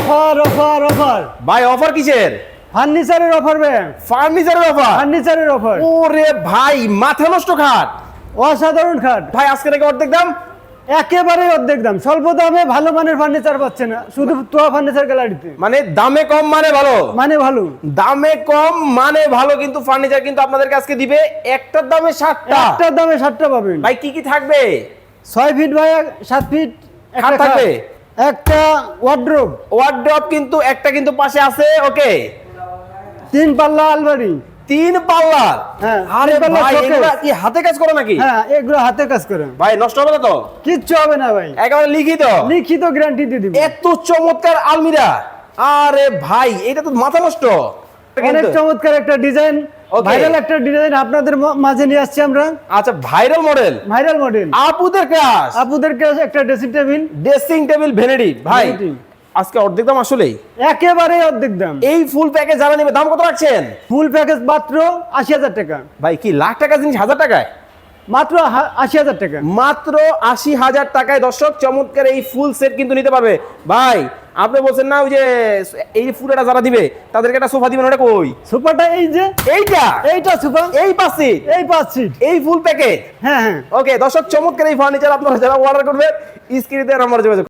Offer offer offer ভাই offer কিসের? ফার্নিচারের অফার ভাই, ফার্নিচারের অফার। ফার্নিচারের অফার। ওরে ভাই মাথা নষ্ট খাট অসাধারণ খাট ভাই, আজকে নাকি অর্ধেক দাম। একেবারে অর্ধেক দাম, স্বল্প দামে ভালো মানের ফার্নিচার পাচ্ছে না শুধু তোয়া ফার্নিচার গ্যালারিতে। মানে দামে কম মানে ভালো, মানে ভালো, দামে কম মানে ভালো, কিন্তু ফার্নিচার কিন্তু আপনাদেরকে আজকে দিবে একটার দামে 7টা। একটার দামে 7টা পাবেন ভাই কি কি থাকবে? 6 ফিট বাই 7 ফিট খাট একটা থাকবে, একটা ওয়ার্ড্রোব, ওয়ার্ড্রপ কিন্তু একটা কিন্তু পাশে আছে। ওকে, 3 পাল্লা আলমারি। 3 পাল্লা। হ্যাঁ, আরে 3 পাল্লা ভাই showcase। এগুলা কি হাতে কাজ করে নাকি? হ্যাঁ, এগুলো হাতে কাজ করে, ভাই নষ্ট হবে না তো? কিচ্ছু হবে না ভাই, একেবারে লিখিত লিখিত গ্যারান্টি দিয়ে দিব। এত চমৎকার আলমিরা, আরে ভাই এটা তো মাথা নষ্ট। অনেক চমৎকার একটা ডিজাইন, Okay. ভাইরাল একটা ডিজাইন আপনাদের মাঝে নিয়ে আসছি আমরা। আচ্ছা ভাইরাল মডেল, ভাইরাল মডেল, আপুদের ক্রাশ, আপুদের কাছে একটা dressing table, dressing table vanity. ভাই Vanity। আজকে অর্ধেক দাম আসলেই। একেবারে অর্ধেক দাম। এই ফুল প্যাকেজ যারা নেবে দাম কত রাখছেন? ফুল প্যাকেজ মাত্র 80,000 টাকা, ভাই কি লাখ টাকা জিনিস 1000 টাকায়? মাত্র 80,000 টাকা। মাত্র 80,000 টাকায় দর্শক চমৎকার এই ফুল সেট কিন্তু নিতে পারবে। ভাই আপনি বলছেন না ওই যে এই ফুলটা যারা দিবে তাদেরকে একটা সোফা দিবেন, ওটা কই? সোফাটা এই যে, এইটা সোফা, এই পাশে এই 5 সিট। এই ফুল প্যাকেজ। হ্যাঁ হ্যাঁ। ওকে দর্শক চমৎকার এই ফার্নিচার আপনারা যারা অর্ডার করবেন স্ক্রিনে দেওয়া নাম্বার যোগাযোগ